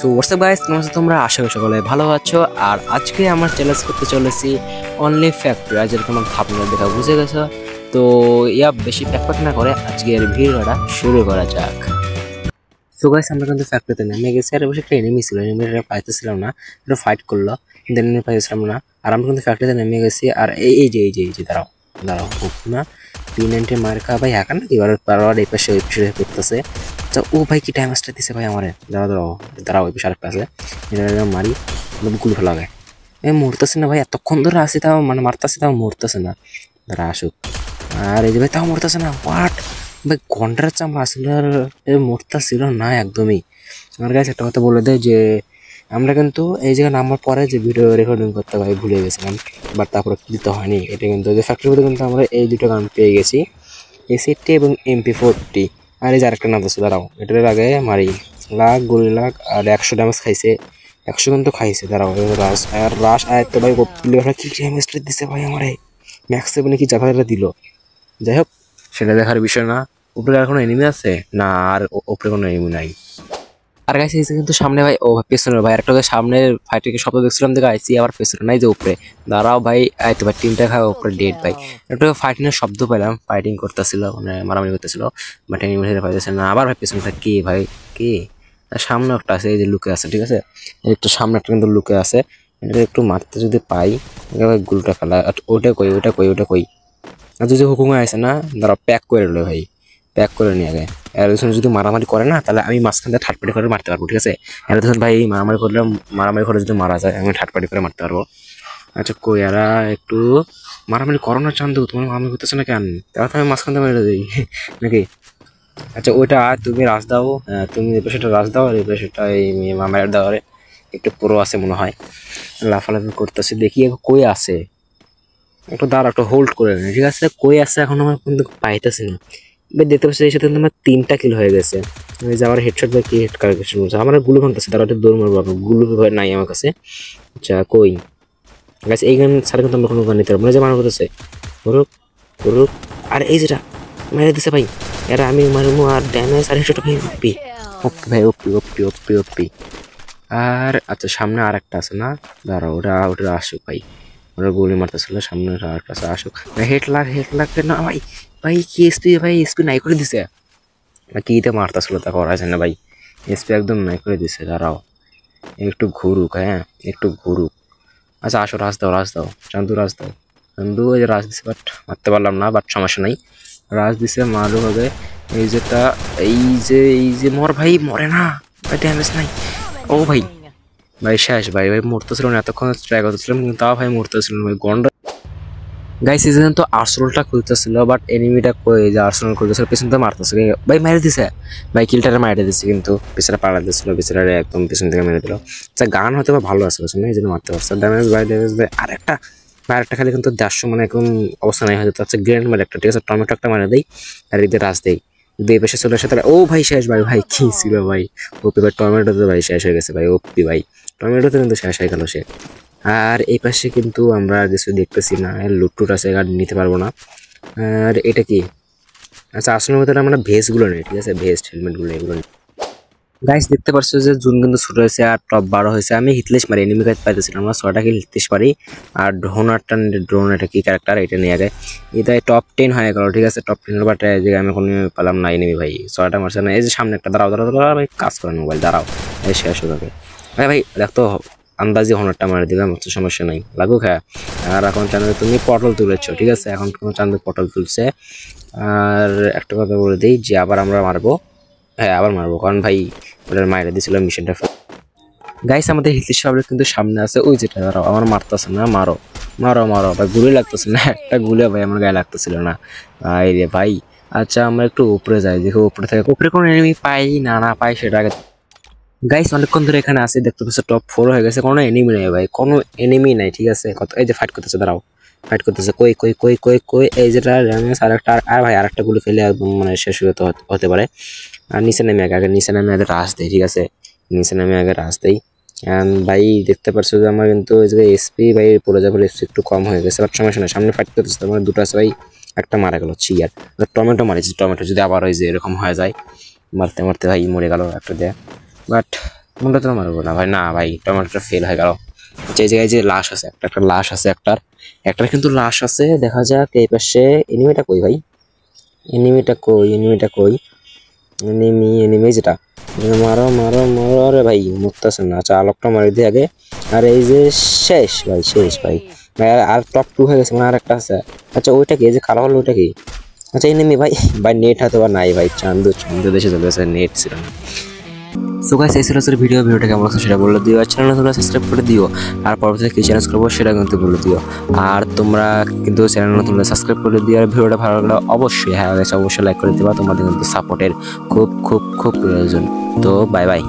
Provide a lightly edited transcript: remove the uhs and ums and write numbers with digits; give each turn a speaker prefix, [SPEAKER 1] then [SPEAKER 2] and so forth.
[SPEAKER 1] So WhatsApp guys, কেমন আছো তোমরা? আশা করি সকলে ভালো আছো। আর আজকে আমরা চ্যালেঞ্জ করতে চলেছি অনলি ফ্যাক্টরি, আর যেটা তোমার থাম্বনেল দেখা বুঝে গেছো। তো বেশি প্যাক না করে আজকের ভিডিওটা শুরু করা যাক। সো গাইস, আমরা কিন্তু ফ্যাক্টরিতে নেমে গেছি। আর বসে একটা এনিমি ছিল, এনিমিটা পাইতেছিলাম না, এটা ফাইট করলো কিন্তু এনিমি পাইতেছিলাম না। আর আমরা কিন্তু ফ্যাক্টরিতে নেমে গেছি। আর এই যে দাঁড়াও দাঁড়াও, না P90 মার্কা ভাই হ্যাকার নাকি? বারবার এই পাশে ওই পাশে করতেছে। আচ্ছা ও ভাই কি টাইম আসতে দিছে ভাই আমারে। দাঁড়াও ওই পাশে আরেকটা আছে, এটা মারি গুলি ফেলা গায়। মরতেছে না ভাই, এতক্ষণ ধরে আসি তাও মানে মারতেছে, তাও মরতেছে না। দাঁড়া আসুক। আর এই যে ভাই তাও মরতেছে না, হোয়াট ভাই, ঘন্টার চামড়া আসলে মরতেছিল না একদমই। আমার কাছে একটা কথা বলে দেয় যে আমরা কিন্তু এই জায়গায় নামার পরে যে ভিডিও রেকর্ডিং করতে ভাই ভুলে গেছিলাম, বাট তারপরে দিতে হয়নি। এটা কিন্তু যে ফ্যাক্টরিতে কিন্তু আমরা এই দুটো গান পেয়ে গেছি, AC-80 এবং MP40। আর এই যে আরেকটা নাম আছে, দাঁড়াও এটার আগে মারি। লাখ গুলি লাখ আর 100 ড্যামেজ খাইছে, 100 কিন্তু খাইছে। দাঁড়াও রাশ আয়ত্ত ভাই প্লেয়াররা কি ড্যামেজটা দিছে ভাই আমারে, ম্যাক্স 7 কি জায়গাটা দিল। যাই হোক, সেটা দেখার বিষয় না। উপরে আর কোনো এনিমি আছে না? আর উপরে কোনো এনিমি নাই। আর গাইছে কিন্তু সামনে ভাই, ও পেছনে ভাই আরেকটা সামনের ফাইটারকে শব্দ দেখছিলাম, দেখে আইসি আবার পেছনে নাই যে উপরে। দাঁড়াও ভাই, এই তো ভাই টিমটা খাওয়া উপরে ডেড ভাই। একটা ফাইটিংয়ের শব্দ পেলাম, ফাইটিং করতেছিল মানে মারামারি করতেছিল, বাট এনিমি হেরে পাইতেছে না। আবার ভাই পেছনে কে ভাই, কে? সামনে একটা আছে, এই যে লুকে আছে, ঠিক আছে, একটু সামনে একটা কিন্তু লুকে আছে। এটা একটু মারতে যদি পাই গুলটা ফেলা। ওটা কই ওটা কই ওটা কই? আর যদি হুকুমে আসে না, ধরো প্যাক করে নিল ভাই, প্যাক করে নিয়ে আগে। এর যদি মারামারি করে না, তাহলে আমি মাঝখান থেকে থার্ড পার্টি করে মারতে পারবো, ঠিক আছে। এর ভাই মারামারি করে যদি মারা যায়, আমি থার্ড পার্টি করে মারতে পারবো। আচ্ছা কই এরা একটু মারামারি করো না চান্দু, তোমার মারামারি করতেছে না কেন? তাহলে তো আমি মাঝখান থেকে মেরে দিই নাকি? আচ্ছা ওইটা তুমি রাজ দাও, তুমি এ পাশেটা রাজ দাও, আর এই পাশেটা এই মামের দাও। একটু পুরো আছে মনে হয়, লাফালাফি করতেছে, দেখি কই আছে। একটু দাঁড়া, একটু হোল্ড করে নি, ঠিক আছে। কই আছে এখন আমার কিন্তু পাইতেছি না। এবার দেখতে পাচ্ছি এই সাথে কিন্তু আমার 3টা কিল হয়ে গেছে। এই যে আমার হেডশট বা কি হেড কালেকশন বলছে, আমার গুলো ভাঙতেছে, তারা একটা দৌড় মারবো, আপনার গুলো নাই আমার কাছে। আচ্ছা কই গাছ, এই গান ছাড়া কিন্তু আমরা কোনো গান নিতে পারবো না। যে মারা করতেছে করুক করুক। আর এই যেটা মেরে দিছে ভাই, এরা আমি মারবো আর ড্যামেজ আর হেডশট ভাই ওপি ওপি ভাই, ওপি ওপি ওপি ওপি। আর আচ্ছা সামনে আর একটা আছে না, দাঁড়া ওটা ওটা আসুক ভাই, ওরা গুলি মারতেছিল সামনে আর কাছে আসুক। হেড লাগ না ভাই, ভাই কি এসপি ভাই, এসপি নাই করে দিছে না কিতে মারতেছিল তা করা যায় না ভাই, এসপি একদম নাই করে দিছে। দাঁড়াও একটু ঘুরুক, হ্যাঁ একটু ঘুরুক। আচ্ছা আসো, রাজ দাও চান্দু, রাজ দাও চান্দু। ওই যে রাজ দিছে, বাট মারতে পারলাম না, বাট সমস্যা নাই, রাজ দিছে মারও হবে। এই যেটা এই যে মর ভাই, মরে না ভাই, ড্যামেজ নাই। ও ভাই ভাই শেষ ভাই, মরতেছিল না, এতক্ষণ ট্রাই করতেছিলাম কিন্তু তাও ভাই মরতেছিল না ভাই, গন্ড। গাইস এই তো আর্সেনালটা খুলতেছিল, বাট এনিমিটা কই যে আর্সেনাল খুলতেছিল, পেছন থেকে মারতেছে ভাই, মেরে দিছে ভাই, কিলটারে মারে দিছে কিন্তু পিছনে পাড়া দিচ্ছিল, পিছনে একদম পিছন থেকে মেরে দিল। আচ্ছা গান হয়তো ভালো আছে পেছনে, এই জন্য মারতে পারছে। ড্যামেজ ভাই আরেকটা খালি কিন্তু 150 মানে এখন অবস্থা নাই হয়তো। আচ্ছা গ্র্যান্ড মারে একটা, ঠিক আছে, টমেটো একটা মারে দেই, আর এদের রাজ দেই। যদি এই পাশে চলে আসে তাহলে ও ভাই শেষ ভাই, ভাই কি ছিল ভাই, ওপি ভাই টমেটোতে ভাই শেষ হয়ে গেছে ভাই, ওপি ভাই টমেটোতে কিন্তু শেষ হয়ে গেল সে। আর এই পাশে কিন্তু আমরা কিছু দেখতেছি না, লুটটুট আছে, গাড়ি নিতে পারবো না। আর এটা কি? আচ্ছা আসলে মধ্যে আমরা ভেস্টগুলো নেই, ঠিক আছে, ভেস্ট হেলমেটগুলো এগুলো নেই। গাইস দেখতে পাচ্ছ যে জুন কিন্তু ছোট হয়েছে আর টপ 12 হয়েছে। আমি হিটলেস মারি, এনিমি গাইড পাইতেছিলাম আমরা 6টাকে হিটলেস পারি। আর ড্রোন এটা কি ক্যারেক্টার, এটা নিয়ে আগে এটা টপ 10 হয়ে গেল, ঠিক আছে। টপ 10 বাট যে আমি কোনো পেলাম না এনিমি ভাই, 6টা মারছে না। এই যে সামনে একটা, দাঁড়াও ভাই, কাজ করেন মোবাইল, দাঁড়াও এই শেষ হয়ে যাবে ভাই দেখতো আন্দাজি হনারটা মারে দিলাম, হচ্ছে সমস্যা নাই, লাগুক। হ্যাঁ আর এখন চ্যানেলে তুমি পটল তুলেছো, ঠিক আছে, এখন কোনো চ্যানেলে পটল তুলছে। আর একটা কথা বলে দিই যে আবার আমরা মারবো, হ্যাঁ আবার মারবো, কারণ ভাই ওটার মাইরে দিয়েছিল মিশনটা। গাইস আমাদের হিতেশ সাহেবের কিন্তু সামনে আছে, ওই যেটা, দাঁড়াও আমার মারতেছে না, মারো মারো মারো ভাই, গুলি লাগতেছে না, একটা গুলি ভাই আমার গায়ে লাগতেছিল না ভাই রে ভাই। আচ্ছা আমরা একটু উপরে যাই, দেখো উপরে থেকে উপরে কোনো এনিমি পাই না পাই সেটা আগে। গাইস অনেকক্ষণ ধরে এখানে আসি, দেখতে পাচ্ছ টপ 4 হয়ে গেছে, কোনো এনিমি নেই ভাই, কোনো এনিমি নাই, ঠিক আছে। কত এই যে ফাইট করতেছে, দাঁড়াও ফাইট করতেছে, কই কই কই কই কই, এই যেটা র্যামেস আর একটা, আর ভাই আরেকটা গুলি খেলে একদম মানে শেষ হতে পারে। আর নিচে নামে আগে নিচে নামে আগে রাশ দেয়, ঠিক আছে, নিচে নামে আগে রাশ দেয়। ভাই দেখতে পারছো যে আমার কিন্তু ওই যে এসপি ভাই পড়ে যাবে, এসপি একটু কম হয়ে গেছে, বাট সমস্যা নাই, সামনে ফাইট করতেছে, তোমার দুটো আছে ভাই, একটা মারা গেল চিয়ার। টমেটো মারিছি, টমেটো যদি আবার ওই যে এরকম হয়ে যায়, মারতে মারতে ভাই মরে গেল একটা দেয়া। বাট কোনটা তো মারবো না ভাই, না ভাই টমেটোটা ফেল হয়ে গেল। যে জায়গায় যে লাশ আছে, একটা লাশ আছে, একটার কিন্তু লাশ আছে। দেখা যাক এই পাশে এনিমিটা কই ভাই, এনিমিটা কই, এনিমি যেটা, মারো মারো মারো। আরে ভাই মরতেছে না, আচ্ছা আলোকটা মারি দিয়ে আগে। আর এই যে শেষ ভাই, শেষ ভাই। আর টপ 2 হয়ে গেছে, মানে আর একটা আছে। আচ্ছা ওইটা কি, এই যে কালো হলো ওইটা কি? আচ্ছা এনিমি ভাই, ভাই নেট হয়তো বা নাই ভাই, চান্দু দেশে চলে গেছে, নেট ছিল না। সো গাইস এই ছিল আজকের ভিডিওটা কেমন লাগছে সেটা বলে দিও, আর চ্যানেল তোমরা সাবস্ক্রাইব করে দিও, আর পরবর্তীতে কি চ্যালেঞ্জ করবো সেটা কিন্তু বলে দিও। আর তোমরা কিন্তু চ্যানেল তোমরা সাবস্ক্রাইব করে দিও, আর ভিডিওটা ভালো লাগলে অবশ্যই, হ্যাঁ অবশ্যই লাইক করে দিবা, তোমাদের কিন্তু সাপোর্টের খুব খুব খুব প্রয়োজন। তো বাই বাই।